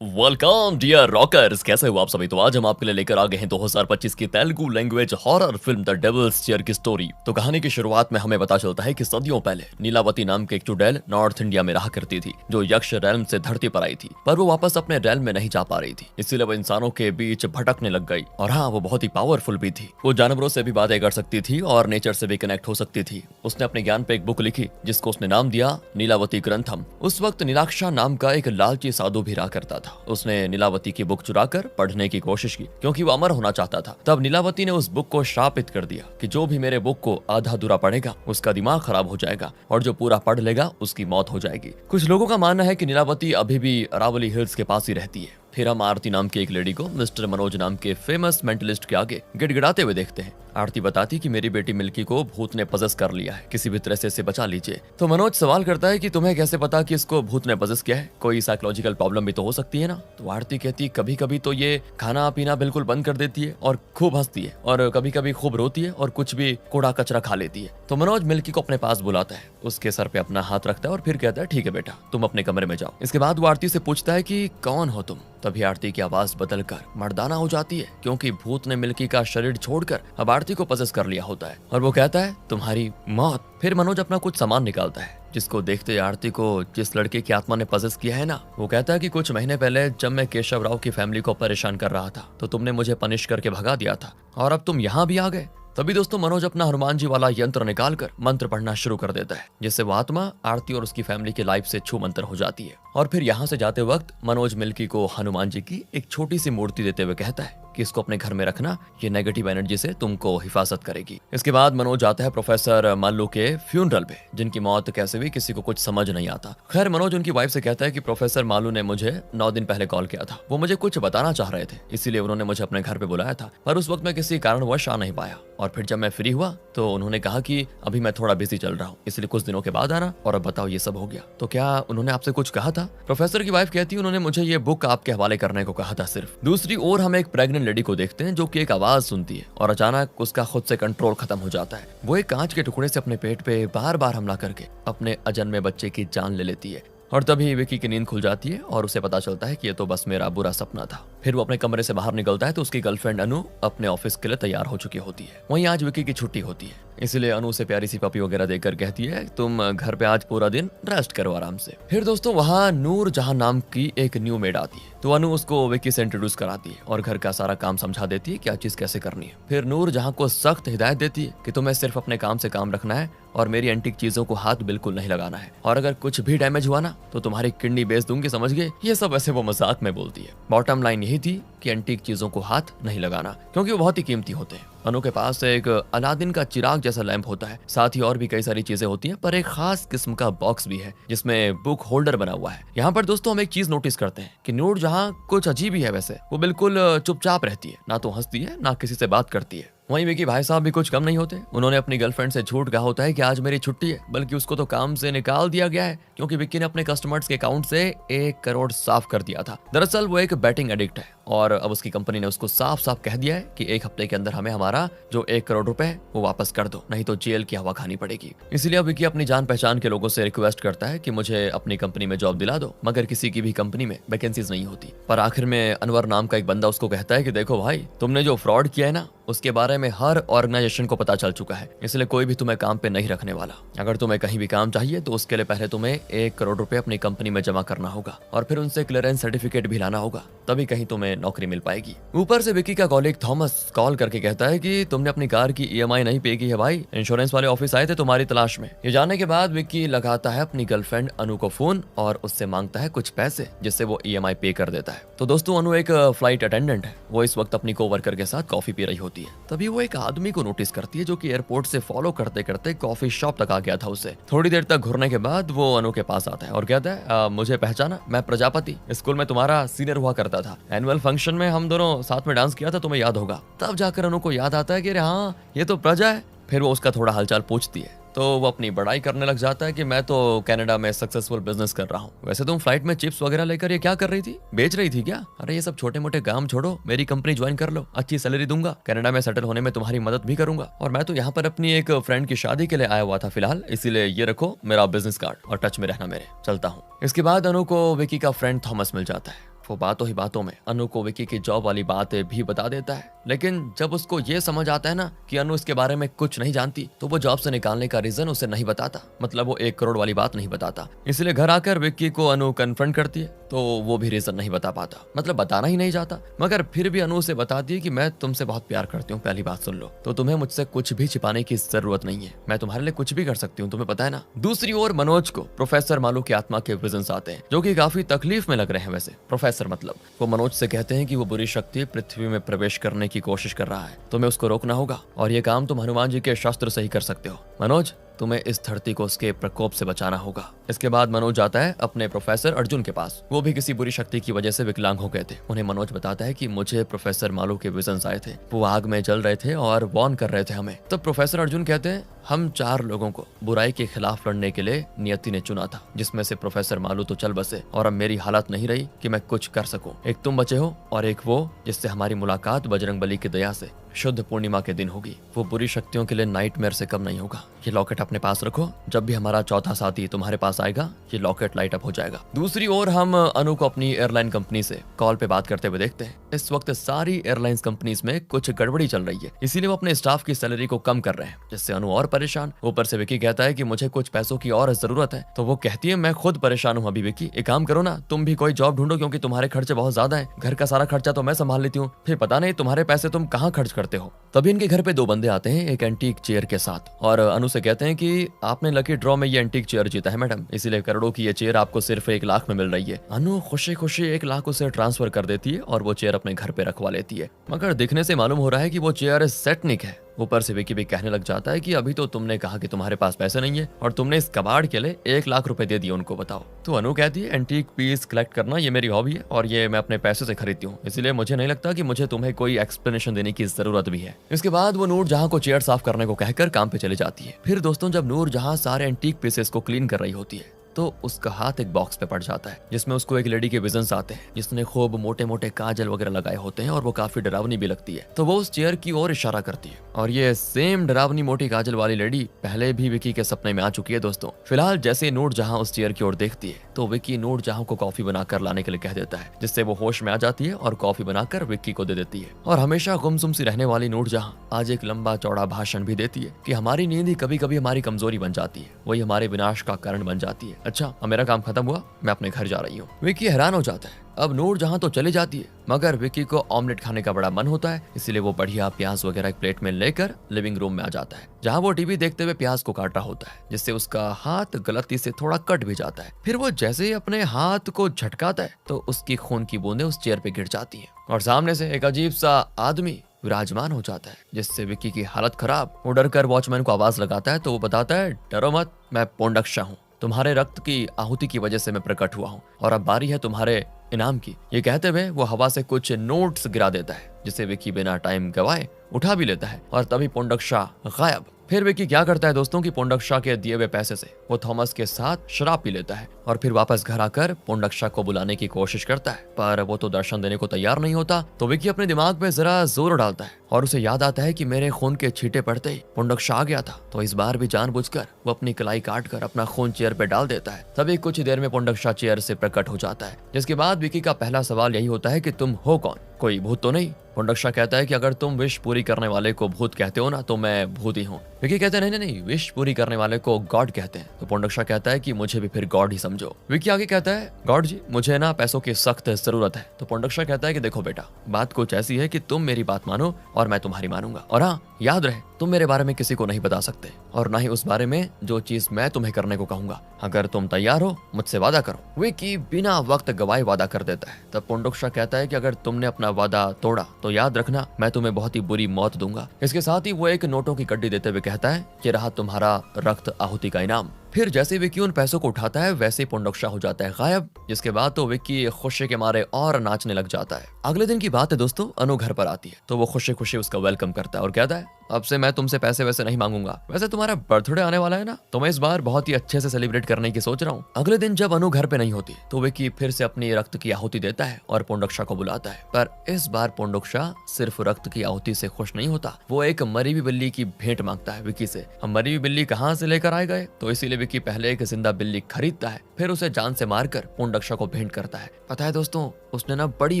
Welcome dear rockers, कैसे हो आप सभी। तो आज हम आपके लिए लेकर आ गए हैं 2025 की Telugu language horror film the devil's chair की स्टोरी। तो कहानी की शुरुआत में हमें पता चलता है कि सदियों पहले नीलावती नाम की एक चुड़ैल नॉर्थ इंडिया में रहा करती थी, जो यक्ष रैल्म से धरती पर आई थी, पर वो वापस अपने रैल्म में नहीं जा पा रही थी, इसीलिए वो इंसानों के बीच भटकने लग गई। और हाँ, वो बहुत ही पावरफुल भी थी। वो जानवरों से भी बातें कर सकती थी और नेचर से भी कनेक्ट हो सकती थी। उसने अपने ज्ञान पे एक बुक लिखी जिसको उसने नाम दिया नीलावती ग्रंथम। उस वक्त नीलाक्षा नाम का एक लालची साधु भी रहा करता था। उसने नीलावती की बुक चुराकर पढ़ने की कोशिश की क्योंकि वो अमर होना चाहता था। तब नीलावती ने उस बुक को श्रापित कर दिया कि जो भी मेरे बुक को आधा अधूरा पढ़ेगा उसका दिमाग खराब हो जाएगा और जो पूरा पढ़ लेगा उसकी मौत हो जाएगी। कुछ लोगों का मानना है कि नीलावती अभी भी अरावली हिल्स के पास ही रहती है। फिर हम आरती नाम की एक लेडी को मिस्टर मनोज नाम के फेमस मेंटलिस्ट के आगे गिड़गिड़ाते हुए देखते हैं। आरती बताती कि मेरी बेटी मिल्की को भूत ने पजेस कर लिया है, किसी भी तरह से इसे बचा लीजिए। तो मनोज सवाल करता है कि तुम्हें कैसे पता कि इसको भूत ने पजेस किया है, कोई साइकोलॉजिकल प्रॉब्लम भी तो हो सकती है ना। तो आरती कहती कभी कभी तो ये खाना पीना बिल्कुल बंद कर देती है और खूब हंसती है और कभी कभी खूब रोती है और कुछ भी कूड़ा कचरा खा लेती है। तो मनोज मिल्की को अपने पास बुलाता है, उसके सर पे अपना हाथ रखता है और फिर कहता है ठीक है बेटा, तुम अपने कमरे में जाओ। इसके बाद वो आरती से पूछता है कि कौन हो तुम। तभी आरती की आवाज बदलकर मर्दाना हो जाती है क्योंकि भूत ने मिल्की का शरीर छोड़कर अब आरती को पजेस कर लिया होता है और वो कहता है तुम्हारी मौत। फिर मनोज अपना कुछ सामान निकालता है जिसको देखते आरती को जिस लड़के की आत्मा ने पजेस किया है ना, वो कहता है कि कुछ महीने पहले जब मैं केशव राव की फैमिली को परेशान कर रहा था तो तुमने मुझे पनिश करके भगा दिया था और अब तुम यहाँ भी आ गए। तभी दोस्तों मनोज अपना हनुमान जी वाला यंत्र निकालकर मंत्र पढ़ना शुरू कर देता है, जिससे वो आत्मा आरती और उसकी फैमिली की लाइफ से छू मंतर हो जाती है। और फिर यहाँ से जाते वक्त मनोज मिल्की को हनुमान जी की एक छोटी सी मूर्ति देते हुए कहता है कि इसको अपने घर में रखना, ये नेगेटिव एनर्जी से तुमको हिफाजत करेगी। इसके बाद मनोज आता है प्रोफेसर माल्लू के फ्यूनरल पे, जिनकी मौत कैसे हुई किसी को कुछ समझ नहीं आता। खैर मनोज उनकी वाइफ से कहता है कि प्रोफेसर माल्लू ने मुझे 9 दिन पहले कॉल किया था, वो मुझे कुछ बताना चाह रहे थे, इसीलिए उन्होंने मुझे अपने घर पे बुलाया था, पर उस वक्त मैं किसी कारणवश आ नहीं पाया। और फिर जब मैं फ्री हुआ तो उन्होंने कहा कि अभी मैं थोड़ा बिजी चल रहा हूँ, इसलिए कुछ दिनों के बाद आना। और अब बताओ ये सब हो गया तो क्या उन्होंने आपसे कुछ कहा था। प्रोफेसर की वाइफ कहती है उन्होंने मुझे ये बुक आपके हवाले करने को कहा था सिर्फ। दूसरी ओर हम एक प्रेग्नेंट लेडी को देखते हैं जो कि एक आवाज सुनती है और अचानक उसका खुद से कंट्रोल खत्म हो जाता है। वो एक कांच के टुकड़े से अपने पेट पे बार बार हमला करके अपने अजन्मे बच्चे की जान ले लेती है। और तभी विकी की नींद खुल जाती है और उसे पता चलता है कि ये तो बस मेरा बुरा सपना था। फिर वो अपने कमरे से बाहर निकलता है तो उसकी गर्लफ्रेंड अनु अपने ऑफिस के लिए तैयार हो चुकी होती है। वहीं आज विकी की छुट्टी होती है, इसलिए अनु से प्यारी सी पपी वगैरह देकर कहती है तुम घर पे आज पूरा दिन रेस्ट करो आराम से। फिर दोस्तों वहाँ नूर जहां नाम की एक न्यू मेड आती है, तो अनु उसको विकी से इंट्रोड्यूस कराती है और घर का सारा काम समझा देती है क्या चीज कैसे करनी है। फिर नूर जहां को सख्त हिदायत देती है कि तुम्हें सिर्फ अपने काम से काम रखना है और मेरी एंटीक चीजों को हाथ बिल्कुल नहीं लगाना है, और अगर कुछ भी डैमेज हुआ ना तो तुम्हारी किडनी बेच दूंगी, समझ गए। ये सब ऐसे वो मजाक में बोलती है। बॉटम लाइन यही थी कि एंटीक चीजों को हाथ नहीं लगाना क्योंकि वो बहुत ही कीमती होते हैं। अनु के पास एक अलादीन का चिराग जैसा लैंप होता है, साथ ही और भी कई सारी चीजें होती हैं, पर एक खास किस्म का बॉक्स भी है जिसमें बुक होल्डर बना हुआ है। यहाँ पर दोस्तों हम एक चीज नोटिस करते हैं कि नूर जहाँ कुछ अजीब ही है, वैसे वो बिल्कुल चुपचाप रहती है, ना तो हंसती है ना किसी से बात करती है। वहीं विकी भाई साहब भी कुछ कम नहीं होते। उन्होंने अपनी गर्लफ्रेंड से झूठ कहा होता है कि आज मेरी छुट्टी है, बल्कि उसको तो काम से निकाल दिया गया है क्योंकि विक्की ने अपने कस्टमर्स के अकाउंट से 1 करोड़ साफ कर दिया था। दरअसल वो एक बैटिंग एडिक्ट है और अब उसकी कंपनी ने उसको साफ साफ कह दिया है कि 1 हफ्ते के अंदर हमें हमारा जो 1 करोड़ रुपए है वो वापस कर दो, नहीं तो जेल की हवा खानी पड़ेगी। इसलिए अब विक्की अपनी जान पहचान के लोगों से रिक्वेस्ट करता है कि मुझे अपनी कंपनी में जॉब दिला दो, मगर किसी की भी कंपनी में वैकेंसीज नहीं होती। पर आखिर में अनवर नाम का एक बंदा उसको कहता है कि देखो भाई, तुमने जो फ्रॉड किया है ना उसके बारे में हर ऑर्गेनाइजेशन को पता चल चुका है, इसलिए कोई भी तुम्हें काम पे नहीं रखने वाला। अगर तुम्हें कहीं भी काम चाहिए तो उसके लिए पहले तुम्हें 1 करोड़ रुपए अपनी कंपनी में जमा करना होगा और फिर उनसे क्लियरेंस सर्टिफिकेट भी लाना होगा, तभी कहीं तुम्हें नौकरी मिल पाएगी। ऊपर से विकी का कॉलीग थॉमस कॉल करके कहता है कि तुमने अपनी कार की ईएमआई नहीं पे की है भाई, इंश्योरेंस वाले ऑफिस आए थे तुम्हारी तलाश में। ये जानने के बाद विकी लगाता है अपनी गर्लफ्रेंड अनु को फोन और उससे मांगता है कुछ पैसे जिससे वो ईएमआई पे कर देता है। तो दोस्तों अनु एक फ्लाइट अटेंडेंट है, वो इस वक्त अपनी कोवर्कर के साथ कॉफी पी रही होती है। तभी वो एक आदमी को नोटिस करती है जो कि एयरपोर्ट से फॉलो करते करते कॉफी शॉप तक आ गया था उसे। थोड़ी देर तक घूरने के बाद वो अनु के पास आता है और कहता है मुझे पहचाना, मैं प्रजापति, स्कूल में तुम्हारा सीनियर हुआ करता था, एनुअल फंक्शन में हम दोनों साथ में डांस किया था, तुम्हें याद होगा। तब जाकर अनु को याद आता है कि अरे हाँ ये तो प्रजा है। फिर वो उसका थोड़ा हालचाल पूछती है तो वो अपनी बड़ाई करने लग जाता है कि मैं तो कनाडा में सक्सेसफुल बिजनेस कर रहा हूँ। वैसे तुम फ्लाइट में चिप्स वगैरह लेकर ये क्या कर रही थी, बेच रही थी क्या? अरे ये सब छोटे मोटे काम छोड़ो, मेरी कंपनी ज्वाइन कर लो, अच्छी सैलरी दूंगा, कनाडा में सेटल होने में तुम्हारी मदद भी करूंगा, और मैं तो यहाँ पर अपनी एक फ्रेंड की शादी के लिए आया हुआ था फिलहाल, इसीलिए ये रखो मेरा बिजनेस कार्ड और टच में रहना मेरे, चलता हूँ। इसके बाद अनु को विकी का फ्रेंड थॉमस मिल जाता है। वो बातों ही बातों में अनु को विकी की जॉब वाली बात भी बता देता है। लेकिन जब उसको ये समझ आता है ना कि अनु इसके बारे में कुछ नहीं जानती, तो वो जॉब से निकालने का रीजन उसे नहीं बताता। मतलब वो 1 करोड़ वाली बात नहीं बताता। इसलिए घर आकर विक्की को अनु कन्फ्रंट करती है, तो वो भी रीजन नहीं बता पाता, मतलब बताना ही नहीं चाहता। मगर फिर भी अनु से बताती है कि मैं तुमसे बहुत प्यार करती हूँ, पहली बात सुन लो, तो तुम्हें मुझसे कुछ भी छिपाने की जरूरत नहीं है, मैं तुम्हारे लिए कुछ भी कर सकती हूँ, तुम्हें पता है ना। दूसरी ओर मनोज को प्रोफेसर मालू की आत्मा के विजन्स आते हैं, जो कि काफी तकलीफ में लग रहे हैं। वैसे प्रोफेसर मतलब वो मनोज से कहते हैं कि वो बुरी शक्ति पृथ्वी में प्रवेश करने की कोशिश कर रहा है, तुम्हें उसको रोकना होगा, और ये काम तुम हनुमान जी के शस्त्र से ही कर सकते हो। मनोज, तुम्हें इस धरती को उसके प्रकोप से बचाना होगा। इसके बाद मनोज जाता है अपने प्रोफेसर अर्जुन के पास। वो भी किसी बुरी शक्ति की वजह से विकलांग हो गए थे। उन्हें मनोज बताता है कि मुझे प्रोफेसर मालू के विजन्स आए थे, वो आग में जल रहे थे और वॉर्न कर रहे थे हमें। तब प्रोफेसर अर्जुन कहते हैं, हम 4 लोगों को बुराई के खिलाफ लड़ने के लिए नियति ने चुना था, जिसमें से प्रोफेसर मालू तो चल बसे, और अब मेरी हालत नहीं रही कि मैं कुछ कर सकूं। एक तुम बचे हो और एक वो जिससे हमारी मुलाकात बजरंगबली की दया से शुद्ध पूर्णिमा के दिन होगी। वो बुरी शक्तियों के लिए नाइटमेयर से कम नहीं होगा। ये लॉकेट अपने पास रखो, जब भी हमारा चौथा साथी तुम्हारे पास आएगा ये लॉकेट लाइट अप हो जाएगा। दूसरी ओर हम अनु को अपनी एयरलाइन कंपनी से कॉल पे बात करते हुए देखते हैं। इस वक्त सारी एयरलाइंस कंपनीज में कुछ गड़बड़ी चल रही है, इसीलिए वो अपने स्टाफ की सैलरी को कम कर रहे हैं, जिससे अनु और परेशान। ऊपर से विकी कहता है कि मुझे कुछ पैसों की और जरूरत है, तो वो कहती है मैं खुद परेशान हूँ अभी विकी, एक काम करो ना, तुम भी कोई जॉब ढूंढो, क्योंकि तुम्हारे खर्चे बहुत ज्यादा है। घर का सारा खर्चा तो मैं संभाल लेती हूँ, फिर पता नहीं तुम्हारे पैसे तुम कहाँ खर्च करते हो। तभी इनके घर पे 2 बंदे आते हैं एक एंटीक चेयर के साथ, और अनु से कहते हैं कि आपने लकी ड्रॉ में ये एंटीक चेयर जीता है मैडम, इसीलिए करोड़ों की ये चेयर आपको सिर्फ 1 लाख में मिल रही है। अनु खुशी खुशी 1 लाख उसे ट्रांसफर कर देती है और वो चेयर अपने घर पे रखवा लेती है। मगर दिखने से मालूम हो रहा है कि वो चेयर सेटनिक है। ऊपर से विकी भी कहने लग जाता है कि अभी तो तुमने कहा कि तुम्हारे पास पैसे नहीं है और तुमने इस कबाड़ के लिए 1 लाख रुपए दे दिए उनको, बताओ। तो अनु कहती है एंटीक पीस कलेक्ट करना ये मेरी हॉबी है और ये मैं अपने पैसे से खरीदती हूँ, इसलिए मुझे नहीं लगता कि मुझे तुम्हें कोई एक्सप्लेनेशन देने की जरूरत भी है। इसके बाद वो नूर जहां को चेयर साफ करने को कहकर काम पे चली जाती है। फिर दोस्तों जब नूर जहां सारे एंटीक पीसेस को क्लीन कर रही होती है, तो उसका हाथ एक बॉक्स पे पड़ जाता है, जिसमें उसको एक लेडी के विजन्स आते हैं, जिसने खूब मोटे मोटे काजल वगैरह लगाए होते हैं और वो काफी डरावनी भी लगती है। तो वो उस चेयर की ओर इशारा करती है, और ये सेम डरावनी मोटी काजल वाली लेडी पहले भी विकी के सपने में आ चुकी है दोस्तों। फिलहाल जैसे नूर जहां उस चेयर की ओर देखती है, तो विकी नूर जहां को कॉफी बनाकर लाने के लिए कह देता है, जिससे वो होश में आ जाती है और कॉफी बनाकर विक्की को दे देती है। और हमेशा गुमसुम सी रहने वाली नूर जहां आज एक लंबा चौड़ा भाषण भी देती है कि हमारी नींद ही कभी कभी हमारी कमजोरी बन जाती है, वही हमारे विनाश का कारण बन जाती है। अच्छा, अब मेरा काम खत्म हुआ, मैं अपने घर जा रही हूँ। विक्की हैरान हो जाता है। अब नूर जहां तो चली जाती है, मगर विक्की को ऑमलेट खाने का बड़ा मन होता है, इसलिए वो बढ़िया प्याज वगैरह एक प्लेट में लेकर लिविंग रूम में आ जाता है, जहां वो टीवी देखते हुए प्याज को काट रहा होता है, जिससे उसका हाथ गलती से थोड़ा कट भी जाता है। फिर वो जैसे ही अपने हाथ को झटकाता है, तो उसकी खून की बूंदें उस चेयर पे गिर जाती है और सामने से एक अजीब सा आदमी विराजमान हो जाता है, जिससे विक्की की हालत खराब। वो डर कर वॉचमैन को आवाज लगाता है, तो वो बताता है डरो मत, मैं पोंडक्षा हूँ, तुम्हारे रक्त की आहुति की वजह से मैं प्रकट हुआ हूँ और अब बारी है तुम्हारे इनाम की। ये कहते हुए वो हवा से कुछ नोट्स गिरा देता है, जिसे विक्की बिना टाइम गवाए उठा भी लेता है, और तभी पोंडक्षा गायब। फिर विक्की क्या करता है दोस्तों कि पोंडक्षा के दिए हुए पैसे से वो थॉमस के साथ शराब पी लेता है और फिर वापस घर आकर पोंडक्षा को बुलाने की कोशिश करता है, पर वो तो दर्शन देने को तैयार नहीं होता। तो विक्की अपने दिमाग पे जरा जोर डालता है और उसे याद आता है कि मेरे खून के छींटे पड़ते ही पोंडक्षा आ गया था, तो इस बार भी जानबूझकर वो अपनी कलाई काट कर अपना खून चेयर पे डाल देता है। तभी कुछ देर में पोंडक्षा चेयर से प्रकट हो जाता है, जिसके बाद विक्की का पहला सवाल यही होता है कि तुम हो कौन, कोई भूत तो नहीं। पोंडक्षा कहता है कि अगर तुम विश पूरी करने वाले को भूत कहते हो ना, तो मैं भूत ही हूँ। विक्की कहते हैं नहीं, विश पूरी करने वाले को गॉड कहते हैं। तो पोंडक्षा कहता है कि मुझे भी फिर गॉड ही समझो। विक्की आगे कहता है गॉड जी, मुझे ना पैसों की सख्त जरूरत है। तो पोंडक्षा कहता है कि देखो बेटा, बात कुछ ऐसी है कि तुम मेरी बात मानो और मैं तुम्हारी मानूंगा, और हाँ याद रहे तुम मेरे बारे में किसी को नहीं बता सकते, और ना ही उस बारे में जो चीज मैं तुम्हें करने को कहूंगा। अगर तुम तैयार हो मुझसे वादा करो। विक्की बिना वक्त गवाए वादा कर देता है। तब पोंडक्षा कहता है कि अगर तुमने अपना वादा तोड़ा तो याद रखना मैं तुम्हें बहुत ही बुरी मौत दूंगा। इसके साथ ही वो एक नोटों की गड्डी देते हुए कहता है कि रहा तुम्हारा रक्त आहुति का इनाम। फिर जैसे विक्की उन पैसों को उठाता है, वैसे ही पोंडक्षा हो जाता है गायब, जिसके बाद तो विक्की खुशी के मारे और नाचने लग जाता है। अगले दिन की बात है दोस्तों, अनु घर पर आती है, तो वो खुशी खुशी उसका वेलकम करता है और कहता है अब से मैं तुमसे पैसे वैसे नहीं मांगूंगा। वैसे तुम्हारा बर्थडे आने वाला है ना, तो मैं इस बार बहुत ही अच्छे से सेलिब्रेट करने की सोच रहा हूँ। अगले दिन जब अनु घर पे नहीं होती तो विकी फिर से अपनी रक्त की आहुति देता है और पोंडोक्षा को बुलाता है। पर इस बार पोंडोक्षा सिर्फ रक्त की आहुति से खुश नहीं होता, वो एक मरी हुई बिल्ली की भेंट मांगता है विकी से। हम मरी हुई बिल्ली कहाँ से लेकर आए गए, तो इसीलिए विकी पहले एक जिंदा बिल्ली खरीदता है, फिर उसे जान से मारकर पोंडोक्षा को भेंट करता है। पता है दोस्तों, उसने ना बड़ी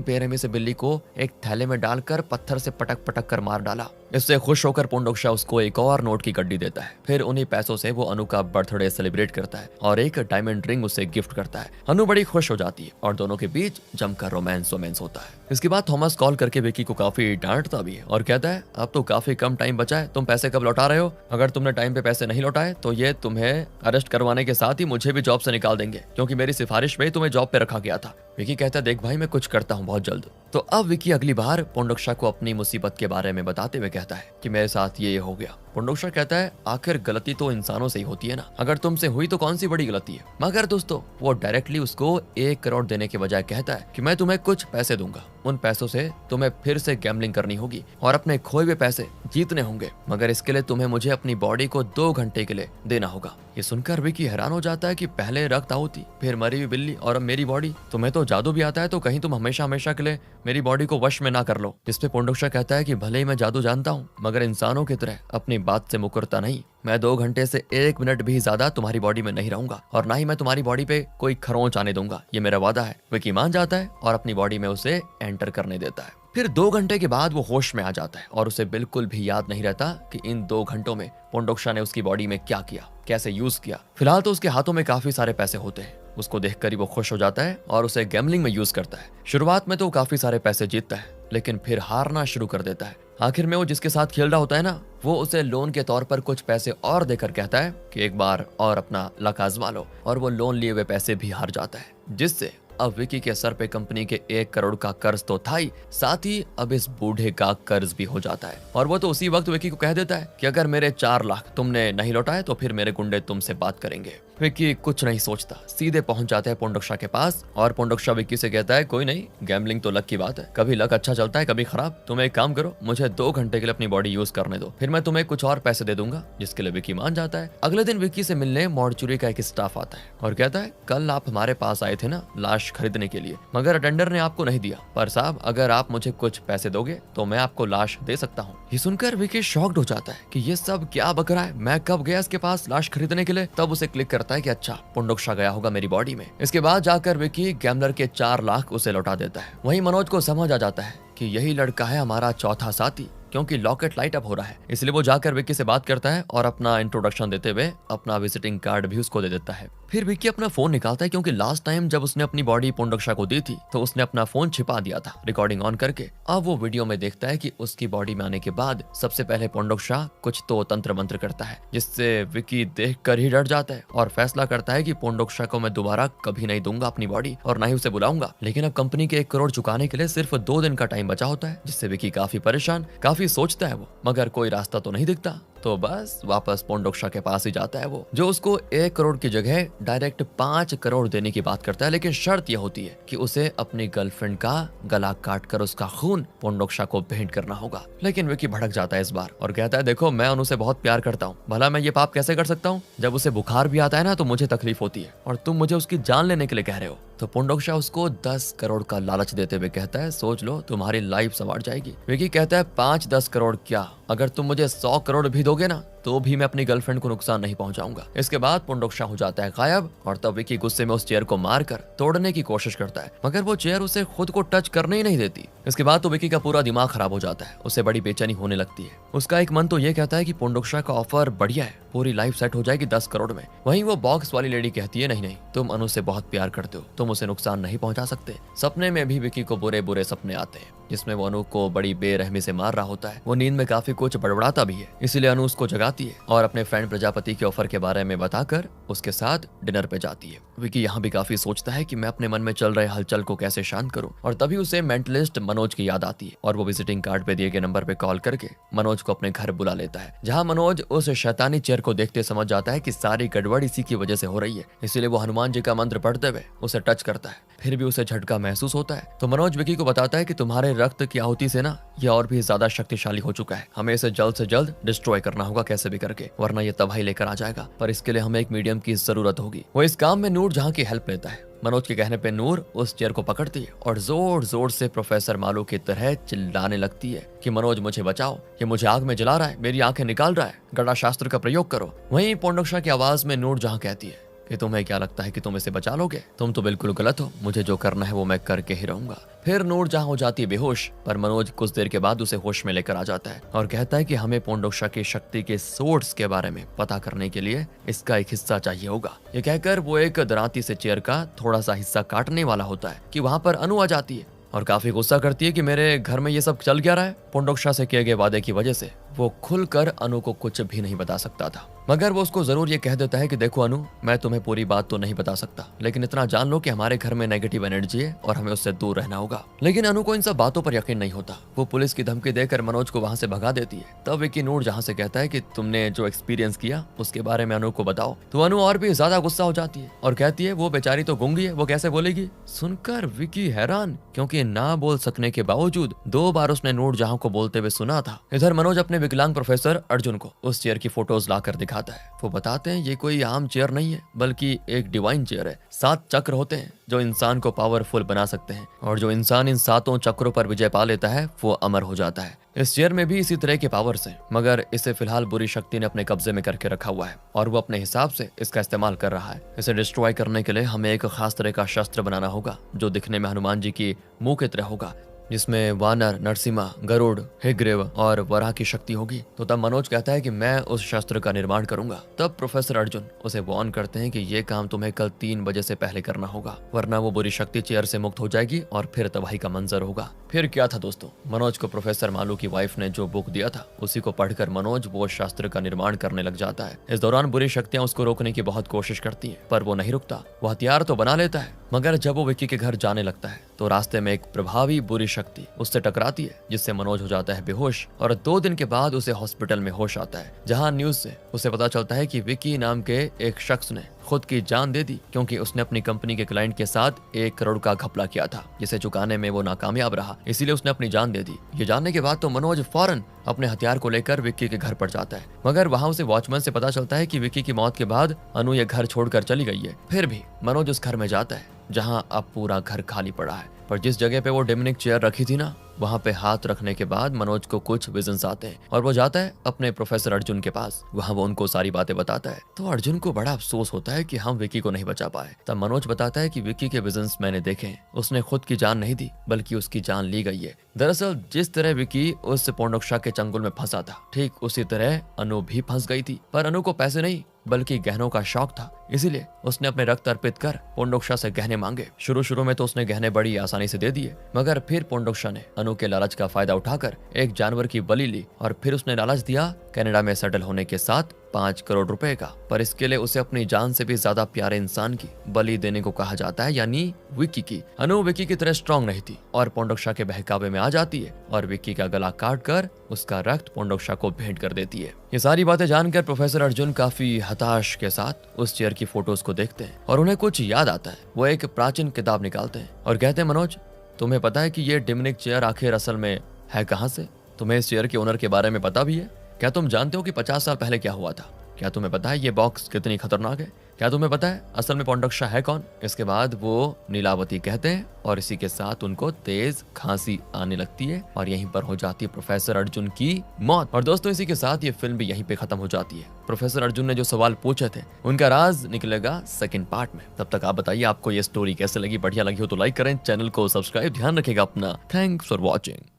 बेरहमी से बिल्ली को एक थैले में डालकर पत्थर से पटक पटक कर मार डाला। इससे खुश होकर पोंडोक्षा उसको एक और नोट की गड्डी देता है। फिर उन्हीं पैसों से वो अनु का बर्थडे सेलिब्रेट करता है और एक डायमंड रिंग उसे गिफ्ट करता है। अनु बड़ी खुश हो जाती है और दोनों के बीच जमकर रोमांस होता है। इसके बाद थॉमस कॉल करके विकी को काफी डांटता भी है और कहता है, अब तो काफी कम टाइम बचा है, तुम पैसे कब लौटा रहे हो? अगर तुमने टाइम पे पैसे नहीं लौटाए तो ये तुम्हें अरेस्ट करवाने के साथ ही मुझे भी जॉब से निकाल देंगे, क्योंकि मेरी सिफारिश में ही तुम्हें जॉब पे रखा गया था। विकी कहता है, देख भाई, मैं कुछ करता हूँ बहुत जल्द। तो अब विकी अगली बार पोंडोक्षा को अपनी मुसीबत के बारे में बताते हुए कहता है कि मेरे साथ ये हो गया। पोंडोक्षा कहता है, आखिर गलती तो इंसानों से ही होती है ना, अगर तुमसे हुई तो कौन सी बड़ी गलती है। मगर दोस्तों, वो डायरेक्टली उसको 1 करोड़ देने के बजाय कहता है कि मैं तुम्हें कुछ पैसे दूंगा, उन पैसों से तुम्हें फिर से गैम्बलिंग करनी होगी और अपने खोए हुए पैसे जीतने होंगे, मगर इसके लिए तुम्हें मुझे अपनी बॉडी को 2 घंटे के लिए देना होगा। ये सुनकर विकी हैरान हो जाता है कि पहले रक्त आहुति, फिर मरी हुई बिल्ली और अब मेरी बॉडी। तुम्हें तो जादू भी आता है, तो कहीं तुम हमेशा हमेशा के लिए मेरी बॉडी को वश में ना कर लो। जिसपे पोंडोक्षा कहता है कि भले ही मैं जादू जानता हूँ, मगर इंसानों की तरह अपनी बात से मुकरता नहीं। मैं 2 घंटे से 1 मिनट भी ज्यादा तुम्हारी बॉडी में नहीं रहूंगा और ना ही मैं तुम्हारी बॉडी पे कोई खरोंच आने दूंगा, ये मेरा वादा है। विकी मान जाता है और अपनी बॉडी में उसे एंटर करने देता है। फिर 2 घंटे के बाद वो होश में आ जाता है और उसे बिल्कुल भी याद नहीं रहता कि इन 2 घंटों में पोंडोक्षा ने उसकी बॉडी में क्या किया, कैसे यूज किया। फिलहाल तो उसके हाथों में काफी सारे पैसे होते हैं। उसको देखकर ही वो खुश हो जाता है और उसे गैम्बलिंग में यूज करता है। शुरुआत में तो काफी सारे पैसे जीतता है, लेकिन फिर हारना शुरू कर देता है। आखिर में वो जिसके साथ खेल रहा होता है ना, वो उसे लोन के तौर पर कुछ पैसे और देकर कहता है कि एक बार और अपना लक आजमा लो, और वो लोन लिए हुए पैसे भी हार जाता है, जिससे अब विकी के सर पे कंपनी के 1 करोड़ का कर्ज तो था ही, साथ ही अब इस बूढ़े का कर्ज भी हो जाता है। और वो तो उसी वक्त विकी को कह देता है कि अगर मेरे 4 लाख तुमने नहीं लौटाए तो फिर मेरे गुंडे तुमसे बात करेंगे। विकी कुछ नहीं सोचता, सीधे पहुंच जाता है पोंडोक्षा के पास और पोंडोक्षा विकी से कहता है, कोई नहीं, गैम्बलिंग तो लक की बात है, कभी लक अच्छा चलता है कभी खराब। तुम एक काम करो, मुझे 2 घंटे के लिए अपनी बॉडी यूज करने दो, फिर मैं तुम्हें कुछ और पैसे दे दूंगा। जिसके लिए विकी मान जाता है। अगले दिन विकी से मिलने मॉर्चुरी का एक स्टाफ आता है और कहता है, कल आप हमारे पास आए थे ना लाश खरीदने के लिए, मगर अटेंडर ने आपको नहीं दिया। पर साहब, अगर आप मुझे कुछ पैसे दोगे तो मैं आपको लाश दे सकता हूँ। ये सुनकर विकी शॉक्ड हो जाता है कि ये सब क्या बक रहा है, मैं कब गया इसके पास लाश खरीदने के लिए। तब उसे क्लिक करता है कि अच्छा, पोंडोक्षा गया होगा मेरी बॉडी में। इसके बाद जाकर विकी गैम्बलर के 4 लाख उसे लौटा देता है। वहीं मनोज को समझ आ जाता है कि यही लड़का है हमारा चौथा साथी, क्योंकि लॉकेट लाइट अप हो रहा है। इसलिए वो जाकर विक्की से बात करता है और अपना इंट्रोडक्शन देते हुए अपना विजिटिंग कार्ड भी उसको दे देता है। फिर विक्की अपना फोन निकालता है, क्योंकि लास्ट टाइम जब उसने अपनी बॉडी पोंडोक्षा को दी थी तो उसने अपना फोन छिपा दिया था रिकॉर्डिंग ऑन करके। अब वो वीडियो में देखता है कि उसकी बॉडी में आने के बाद सबसे पहले पोंडोक्षा कुछ तो तंत्र मंत्र करता है, जिससे विक्की देखकर ही डर जाता है और फैसला करता है कि पोंडोक्षा को मैं दोबारा कभी नहीं दूंगा अपनी बॉडी और ना ही उसे बुलाऊंगा। लेकिन अब कंपनी के 1 करोड़ चुकाने के लिए सिर्फ 2 दिन का टाइम बचा होता है, जिससे विक्की काफी परेशान, काफी सोचता है वो, मगर कोई रास्ता तो नहीं दिखता। तो बस वापस पोंडोक्षा के पास ही जाता है वो, जो उसको 1 करोड़ की जगह डायरेक्ट 5 करोड़ देने की बात करता है। लेकिन शर्त यह होती है कि उसे अपनी गर्लफ्रेंड का गला काट कर उसका खून पोंडोक्षा को भेंट करना होगा। लेकिन विक्की भड़क जाता है इस बार और कहता है, देखो मैं अनु से बहुत प्यार करता हूँ, भला मैं ये पाप कैसे कर सकता हूँ? जब उसे बुखार भी आता है ना तो मुझे तकलीफ होती है, और तुम मुझे उसकी जान लेने के लिए कह रहे हो। तो पोंडोक्षा उसको 10 करोड़ का लालच देते हुए कहता है, सोच लो तुम्हारी लाइफ संवार जाएगी। विक्की कहता है, 5-10 करोड़ क्या, अगर तुम मुझे 100 करोड़ भी दोगे ना तो भी मैं अपनी गर्लफ्रेंड को नुकसान नहीं पहुंचाऊंगा। इसके बाद पोंडोक्षा हो जाता है गायब, और तब विक्की गुस्से में उस चेयर को मारकर तोड़ने की कोशिश करता है, मगर वो चेयर उसे खुद को टच करने ही नहीं देती। इसके बाद तो विक्की का पूरा दिमाग खराब हो जाता है, उसे बड़ी बेचैनी होने लगती है। उसका एक मन तो ये कहता है कि पोंडोक्षा का ऑफर बढ़िया है, पूरी लाइफ सेट हो जाएगी 10 करोड़ में। वहीं वो बॉक्स वाली लेडी कहती है, नहीं नहीं, तुम अनु से बहुत प्यार करते हो, तुम उसे नुकसान नहीं पहुंचा सकते। सपने में भी विक्की को बुरे बुरे सपने आते हैं, जिसमें वो अनु को बड़ी बेरहमी से मार रहा होता है। वो नींद में काफी कुछ बड़बड़ाता भी है, इसीलिए अनु उसको जगाती है और अपने फ्रेंड प्रजापति के ऑफर के बारे में बताकर उसके साथ डिनर पे जाती है। विक्की यहाँ भी काफी सोचता है कि मैं अपने मन में चल रहे हलचल को कैसे शांत करूं, और तभी उसे मेंटलिस्ट मनोज की याद आती है और वो विजिटिंग कार्ड पे दिए गए नंबर पे कॉल करके मनोज को अपने घर बुला लेता है, जहाँ मनोज उस शैतानी चेयर को देखते समझ जाता है कि सारी गड़बड़ इसी की वजह से हो रही है। इसीलिए वो हनुमान जी का मंत्र पढ़ते हुए उसे टच करता है, फिर भी उसे झटका महसूस होता है। तो मनोज विक्की को बताता है कि तुम्हारे रक्त की आहुति से ना ये और भी ज्यादा शक्तिशाली हो चुका है, हमें इसे जल्द से जल्द डिस्ट्रॉय करना होगा कैसे भी करके, वरना ये तबाही लेकर आ जाएगा। पर इसके लिए हमें एक मीडियम की जरूरत होगी। वो इस काम में नूर जहां की हेल्प लेता है। मनोज के कहने पे नूर उस चेयर को पकड़ती है और जोर जोर से प्रोफेसर मालू की तरह चिल्लाने लगती है कि मनोज मुझे बचाओ, ये मुझे आग में जला रहा है, मेरी आंखें निकाल रहा है, गड़ा शास्त्र का प्रयोग करो। वहीं पोंडोक्षा की आवाज में नूर जहां कहती है कि तुम्हें क्या लगता है कि तुम इसे बचा लोगे, तुम तो बिल्कुल गलत हो, मुझे जो करना है वो मैं करके ही रहूंगा। फिर नूर जहां हो जाती है बेहोश, पर मनोज कुछ देर के बाद उसे होश में लेकर आ जाता है और कहता है कि हमें पोंडोक्षा की शक्ति के सोर्स के बारे में पता करने के लिए इसका एक हिस्सा चाहिए होगा। ये कहकर वो एक दरांती से चेयर का थोड़ा सा हिस्सा काटने वाला होता है कि वहां पर अनु आ जाती है और काफी गुस्सा करती है कि मेरे घर में ये सब चल क्या रहा है। पोंडोक्षा से किए गए वादे की वजह से वो खुलकर अनु को कुछ भी नहीं बता सकता था, मगर वो उसको जरूर ये कह देता है कि देखो अनु, मैं तुम्हें पूरी बात तो नहीं बता सकता, लेकिन इतना जान लो कि हमारे घर में नेगेटिव एनर्जी है और हमें उससे दूर रहना होगा। लेकिन अनु को इन सब बातों पर यकीन नहीं होता। वो पुलिस की धमकी देकर मनोज को वहां से भगा देती है। तब विकी नूर जहां से कहता है कि तुमने जो एक्सपीरियंस किया उसके बारे में अनु को बताओ, तो अनु और भी ज्यादा गुस्सा हो जाती है और कहती है वो बेचारी तो गूंगी है, वो कैसे बोलेगी। सुनकर विकी हैरान, क्योंकि ना बोल सकने के बावजूद 2 बार उसने नूर जहां को बोलते हुए सुना था। इधर मनोज अपने विकलांग प्रोफेसर अर्जुन को उस चेयर की फोटोज लाकर दिखाता है। वो बताते हैं ये कोई आम चेयर नहीं है, बल्कि एक डिवाइन चेयर है। 7 चक्र होते हैं जो इंसान को पावरफुल बना सकते हैं, और जो इंसान इन 7 चक्रों पर विजय पा लेता है वो अमर हो जाता है। इस चेयर में भी इसी तरह के पावर्स हैं, मगर इसे फिलहाल बुरी शक्ति ने अपने कब्जे में करके रखा हुआ है और वो अपने हिसाब से इसका इस्तेमाल कर रहा है। इसे डिस्ट्रॉय करने के लिए हमें एक खास तरह का शस्त्र बनाना होगा जो दिखने में हनुमान जी की मुंह की तरह होगा, जिसमें वानर, नरसिम्हा, गरुड़, हिग्रीव और वराह की शक्ति होगी। तो तब मनोज कहता है कि मैं उस शस्त्र का निर्माण करूंगा। तब प्रोफेसर अर्जुन उसे वार्न करते हैं कि ये काम तुम्हें कल 3 बजे से पहले करना होगा, वरना वो बुरी शक्ति चेयर से मुक्त हो जाएगी और फिर तबाही का मंजर होगा। फिर क्या था दोस्तों, मनोज को प्रोफेसर मालू की वाइफ ने जो बुक दिया था उसी को पढ़कर मनोज वो शस्त्र का निर्माण करने लग जाता है। इस दौरान बुरी शक्तियां उसको रोकने की बहुत कोशिश करती हैं, पर वो नहीं रुकता। वो हथियार तो बना लेता है, मगर जब वो विक्की के घर जाने लगता है तो रास्ते में एक प्रभावी बुरी शक्ति उससे टकराती है, जिससे मनोज हो जाता है बेहोश और 2 दिन के बाद उसे हॉस्पिटल में होश आता है, जहां न्यूज से उसे पता चलता है कि विक्की नाम के एक शख्स ने खुद की जान दे दी, क्योंकि उसने अपनी कंपनी के क्लाइंट के साथ 1 करोड़ का घपला किया था, जिसे चुकाने में वो नाकामयाब रहा, इसीलिए उसने अपनी जान दे दी। ये जानने के बाद तो मनोज फौरन अपने हथियार को लेकर विक्की के घर पर जाता है, मगर वहां उसे वॉचमैन से पता चलता है कि विक्की की मौत के बाद अनु ये घर छोड़कर चली गई है। फिर भी मनोज उस घर में जाता है जहां अब पूरा घर खाली पड़ा है, पर जिस जगह पे वो डेमनिक चेयर रखी थी ना, वहां पे हाथ रखने के बाद मनोज को कुछ विजन्स आते हैं और वो जाता है अपने प्रोफेसर अर्जुन के पास। वहां वो उनको सारी बातें बताता है, तो अर्जुन को बड़ा अफसोस होता है कि हम विक्की को नहीं बचा पाए। तब मनोज बताता है कि विक्की के विजन्स मैंने देखे हैं, उसने खुद की जान नहीं दी बल्कि उसकी जान ली गई है। दरअसल जिस तरह विक्की उस पोंडोक्षा के चंगुल में फंसा था, ठीक उसी तरह अनु भी फंस गई थी, पर अनु को पैसे नहीं बल्कि गहनों का शौक था, इसीलिए उसने अपने रक्त अर्पित कर पोंडोक्षा से गहने मांगे। शुरू में तो उसने गहने बड़ी आसानी से दे दिए, मगर फिर पोंडोक्षा ने अनु के लालच का फायदा उठाकर एक जानवर की बलि ली और फिर उसने लालच दिया कनाडा में सेटल होने के साथ 5 करोड़ रुपए का, पर इसके लिए उसे अपनी जान से भी ज्यादा प्यारे इंसान की बलि देने को कहा जाता है, यानी विक्की की। अनु विक्की की तरह स्ट्रांग नहीं थी और पोंडोक्षा के बहकावे में आ जाती है और विक्की का गला काट कर उसका रक्त पोंडोक्षा को भेंट कर देती है। ये सारी बातें जानकर प्रोफेसर अर्जुन काफी हताश के साथ उस चेयर की फोटोज को देखते हैं और उन्हें कुछ याद आता है। वो एक प्राचीन किताब निकालते हैं और कहते हैं, मनोज तुम्हें पता है कि ये डेमनिक चेयर आखिर असल में है कहाँ से? तुम्हें इस चेयर के ओनर के बारे में पता भी है? क्या तुम जानते हो कि 50 साल पहले क्या हुआ था? क्या तुम्हें पता है ये बॉक्स कितनी खतरनाक है? क्या तुम्हें पता है असल में पोंडोक्षा है कौन? इसके बाद वो नीलावती कहते हैं और इसी के साथ उनको तेज खांसी आने लगती है और यहीं पर हो जाती है प्रोफेसर अर्जुन की मौत। और दोस्तों इसी के साथ ये फिल्म भी यहीं पे खत्म हो जाती है। प्रोफेसर अर्जुन ने जो सवाल पूछे थे उनका राज निकलेगा सेकंड पार्ट में। तब तक आप बताइए आपको ये स्टोरी कैसे लगी? बढ़िया लगी हो तो लाइक करें, चैनल को सब्सक्राइब, ध्यान रखेगा अपना। Thanks for watching.